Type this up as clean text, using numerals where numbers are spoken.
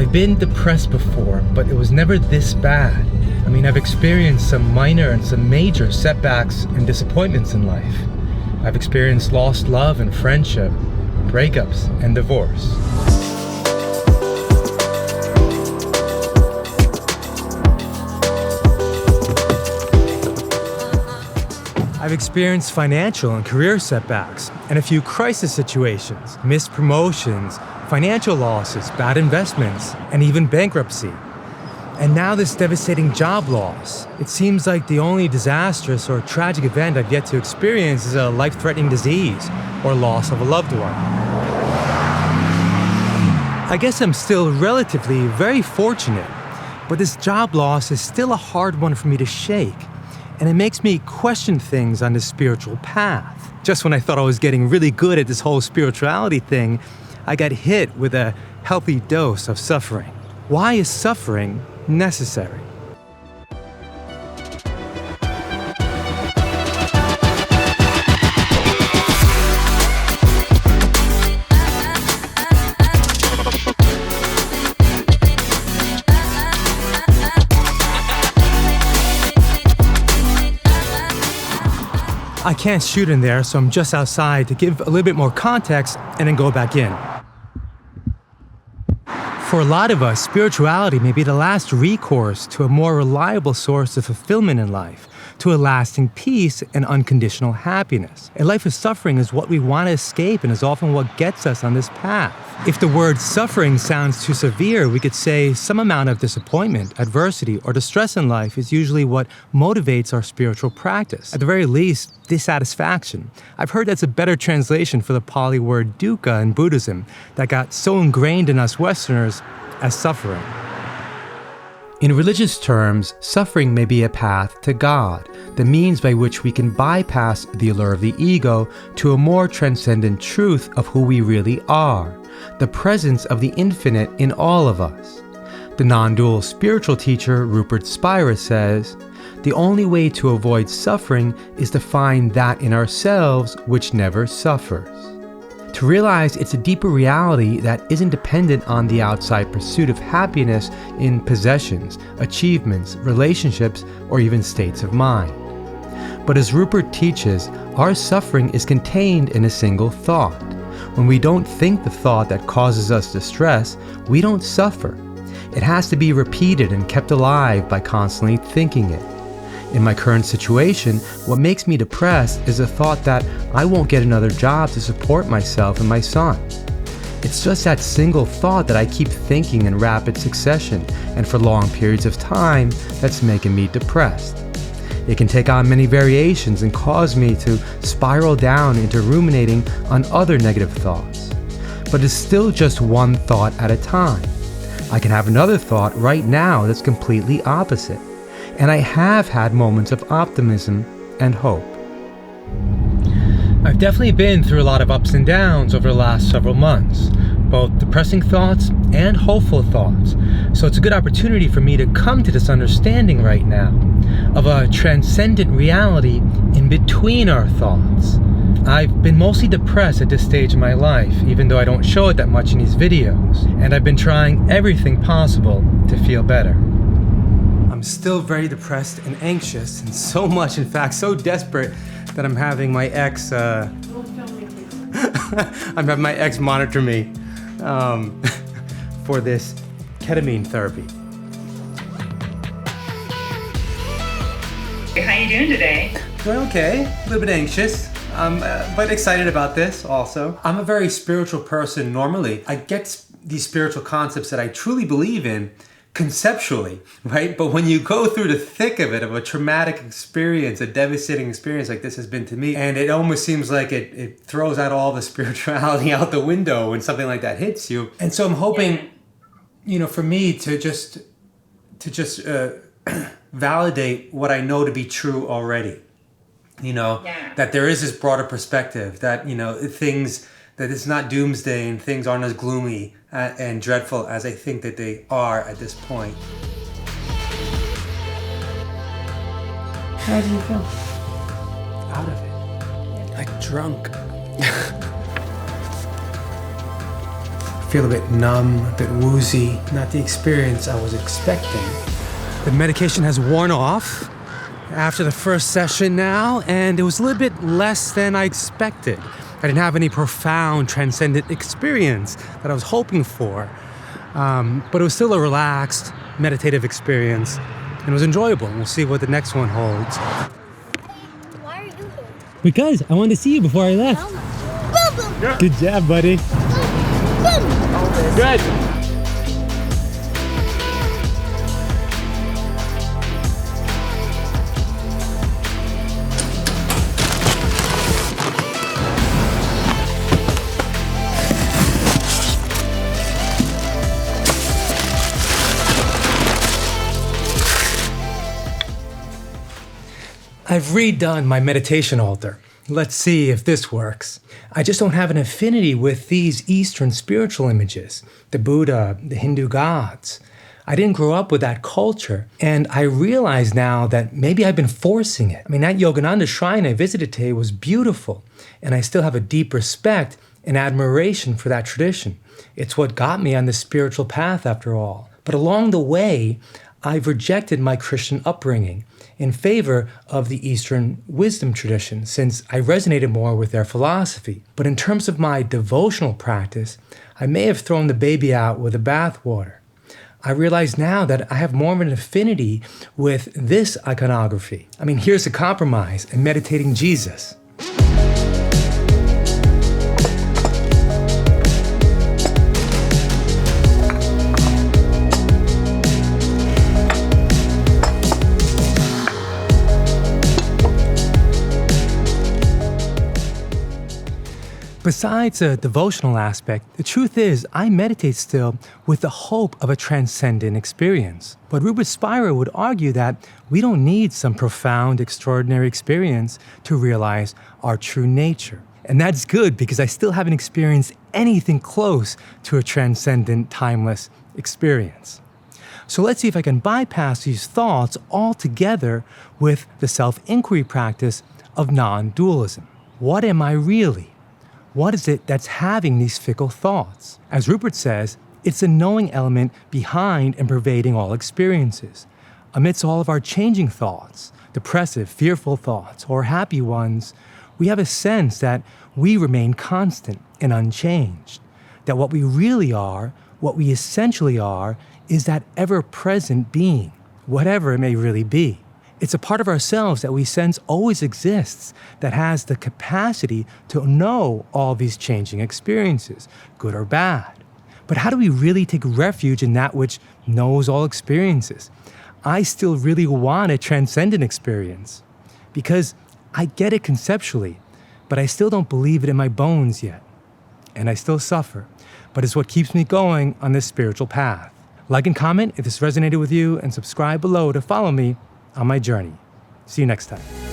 I've been depressed before, but it was never this bad. I mean, I've experienced some minor and some major setbacks and disappointments in life. I've experienced lost love and friendship, breakups and divorce. I've experienced financial and career setbacks and a few crisis situations, missed promotions, financial losses, bad investments, and even bankruptcy. And now this devastating job loss. It seems like the only disastrous or tragic event I've yet to experience is a life-threatening disease or loss of a loved one. I guess I'm still relatively very fortunate, but this job loss is still a hard one for me to shake. And it makes me question things on this spiritual path. Just when I thought I was getting really good at this whole spirituality thing, I got hit with a healthy dose of suffering. Why is suffering necessary? I can't shoot in there, so I'm just outside to give a little bit more context and then go back in. For a lot of us, spirituality may be the last recourse to a more reliable source of fulfillment in life, to a lasting peace and unconditional happiness. A life of suffering is what we want to escape and is often what gets us on this path. If the word suffering sounds too severe, we could say some amount of disappointment, adversity, or distress in life is usually what motivates our spiritual practice. At the very least, dissatisfaction. I've heard that's a better translation for the Pali word dukkha in Buddhism that got so ingrained in us Westerners as suffering. In religious terms, suffering may be a path to God, the means by which we can bypass the allure of the ego to a more transcendent truth of who we really are, the presence of the infinite in all of us. The non-dual spiritual teacher Rupert Spira says, "The only way to avoid suffering is to find that in ourselves which never suffers." To realize it's a deeper reality that isn't dependent on the outside pursuit of happiness in possessions, achievements, relationships, or even states of mind. But as Rupert teaches, our suffering is contained in a single thought. When we don't think the thought that causes us distress, we don't suffer. It has to be repeated and kept alive by constantly thinking it. In my current situation, what makes me depressed is the thought that I won't get another job to support myself and my son. It's just that single thought that I keep thinking in rapid succession and for long periods of time that's making me depressed. It can take on many variations and cause me to spiral down into ruminating on other negative thoughts. But it's still just one thought at a time. I can have another thought right now that's completely opposite. And I have had moments of optimism and hope. I've definitely been through a lot of ups and downs over the last several months, both depressing thoughts and hopeful thoughts. So it's a good opportunity for me to come to this understanding right now of a transcendent reality in between our thoughts. I've been mostly depressed at this stage in my life, even though I don't show it that much in these videos, and I've been trying everything possible to feel better. I'm still very depressed and anxious, and so much, in fact, so desperate that I'm having my ex, I'm having my ex monitor me for this ketamine therapy. How you doing today? Doing okay, a little bit anxious, but excited about this also. I'm a very spiritual person normally. I get these spiritual concepts that I truly believe in conceptually, right? But when you go through the thick of it, of a traumatic experience, a devastating experience like this has been to me, and it almost seems like it throws out all the spirituality out the window when something like that hits you. And so I'm hoping, for me to just validate what I know to be true already. That there is this broader perspective, that, things, that it's not doomsday and things aren't as gloomy and dreadful as I think that they are at this point. How do you feel? Out of it. Like drunk. feel a bit numb, a bit woozy, not the experience I was expecting. The medication has worn off after the first session now, and it was a little bit less than I expected. I didn't have any profound, transcendent experience that I was hoping for, but it was still a relaxed, meditative experience, and it was enjoyable. We'll see what the next one holds. Why are you here? Because I wanted to see you before I left. Boom, boom, Good job, buddy. boom. Good. I've redone my meditation altar. Let's see if this works. I just don't have an affinity with these Eastern spiritual images, the Buddha, the Hindu gods. I didn't grow up with that culture, and I realize now that maybe I've been forcing it. I mean, that Yogananda shrine I visited today was beautiful, and I still have a deep respect and admiration for that tradition. It's what got me on the spiritual path after all. But along the way, I've rejected my Christian upbringing in favor of the Eastern wisdom tradition, since I resonated more with their philosophy. But in terms of my devotional practice, I may have thrown the baby out with the bathwater. I realize now that I have more of an affinity with this iconography. I mean, here's a compromise: I'm meditating Jesus. Besides a devotional aspect, the truth is I meditate still with the hope of a transcendent experience. But Rupert Spira would argue that we don't need some profound, extraordinary experience to realize our true nature. And that's good, because I still haven't experienced anything close to a transcendent, timeless experience. So let's see if I can bypass these thoughts altogether with the self-inquiry practice of non-dualism. What am I really? What is it that's having these fickle thoughts? As Rupert says, it's the knowing element behind and pervading all experiences. Amidst all of our changing thoughts, depressive, fearful thoughts, or happy ones, we have a sense that we remain constant and unchanged. That what we really are, what we essentially are, is that ever-present being, whatever it may really be. It's a part of ourselves that we sense always exists, that has the capacity to know all these changing experiences, good or bad. But how do we really take refuge in that which knows all experiences? I still really want a transcendent experience, because I get it conceptually, but I still don't believe it in my bones yet. And I still suffer, but it's what keeps me going on this spiritual path. Like and comment if this resonated with you, and subscribe below to follow me on my journey. See you next time.